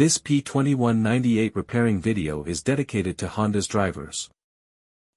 This P2198 repairing video is dedicated to Honda's drivers.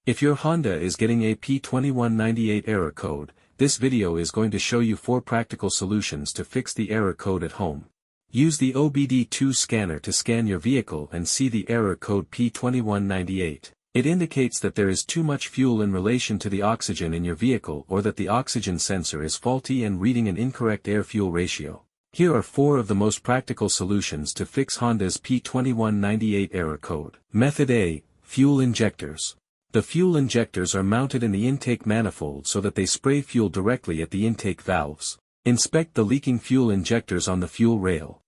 If your Honda is getting a P2198 error code, this video is going to show you 4 practical solutions to fix the error code at home. Use the OBD2 scanner to scan your vehicle and see the error code P2198. It indicates that there is too much fuel in relation to the oxygen in your vehicle or that the oxygen sensor is faulty and reading an incorrect air-fuel ratio. Here are 4 of the most practical solutions to fix Honda's P2198 error code. Method A. Fuel injectors. The fuel injectors are mounted in the intake manifold so that they spray fuel directly at the intake valves. Inspect the leaking fuel injectors on the fuel rail.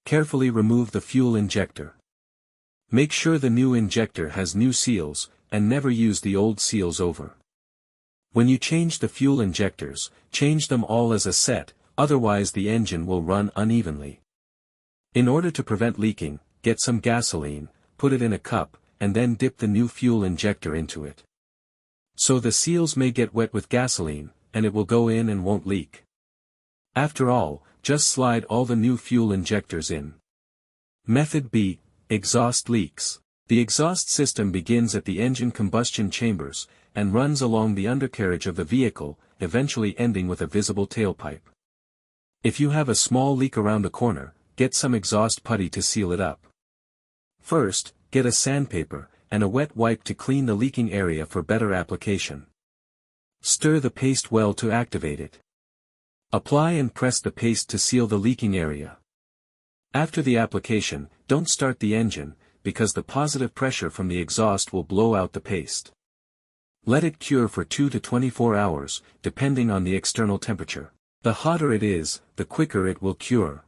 Carefully remove the fuel injector. Make sure the new injector has new seals, and never use the old seals over. When you change the fuel injectors, change them all as a set, otherwise the engine will run unevenly. In order to prevent leaking, get some gasoline, put it in a cup, and then dip the new fuel injector into it. So the seals may get wet with gasoline, and it will go in and won't leak. After all, just slide all the new fuel injectors in. Method B. Exhaust leaks. The exhaust system begins at the engine combustion chambers, and runs along the undercarriage of the vehicle, eventually ending with a visible tailpipe. If you have a small leak around a corner, get some exhaust putty to seal it up. First, get a sandpaper, and a wet wipe to clean the leaking area for better application. Stir the paste well to activate it. Apply and press the paste to seal the leaking area. After the application, don't start the engine, because the positive pressure from the exhaust will blow out the paste. Let it cure for 2 to 24 hours, depending on the external temperature. The hotter it is, the quicker it will cure.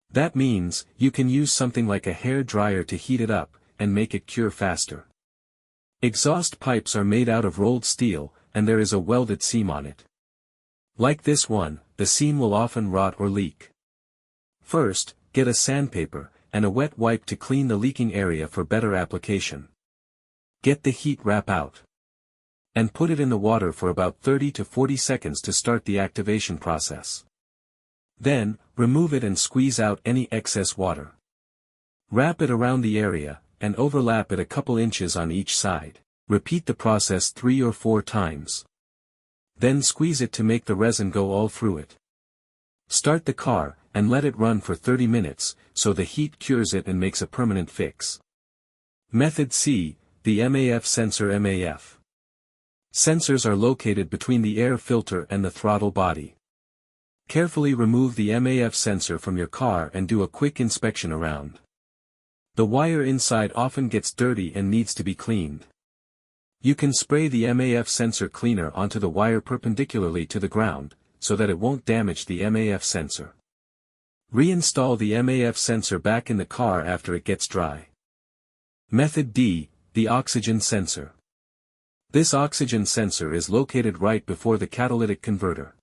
That means, you can use something like a hair dryer to heat it up, and make it cure faster. Exhaust pipes are made out of rolled steel, and there is a welded seam on it. Like this one, the seam will often rot or leak. First, get a sandpaper, and a wet wipe to clean the leaking area for better application. Get the heat wrap out. And put it in the water for about 30 to 40 seconds to start the activation process. Then, remove it and squeeze out any excess water. Wrap it around the area, and overlap it a couple inches on each side. Repeat the process 3 or 4 times. Then squeeze it to make the resin go all through it. Start the car, and let it run for 30 minutes, so the heat cures it and makes a permanent fix. Method C. The MAF sensor. MAF sensors are located between the air filter and the throttle body. Carefully remove the MAF sensor from your car and do a quick inspection around. The wire inside often gets dirty and needs to be cleaned. You can spray the MAF sensor cleaner onto the wire perpendicularly to the ground, so that it won't damage the MAF sensor. Reinstall the MAF sensor back in the car after it gets dry. Method D. The oxygen sensor. This oxygen sensor is located right before the catalytic converter.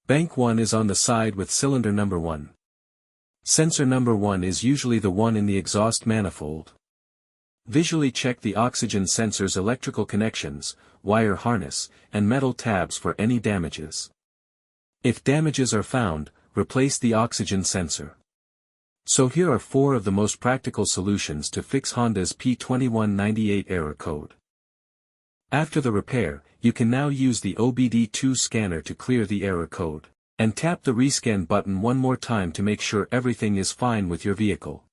Bank 1 is on the side with cylinder number 1. Sensor number 1 is usually the one in the exhaust manifold. Visually check the oxygen sensor's electrical connections, wire harness, and metal tabs for any damages. If damages are found, replace the oxygen sensor. So here are 4 of the most practical solutions to fix Honda's P2198 error code. After the repair, you can now use the OBD2 scanner to clear the error code, and tap the rescan button one more time to make sure everything is fine with your vehicle.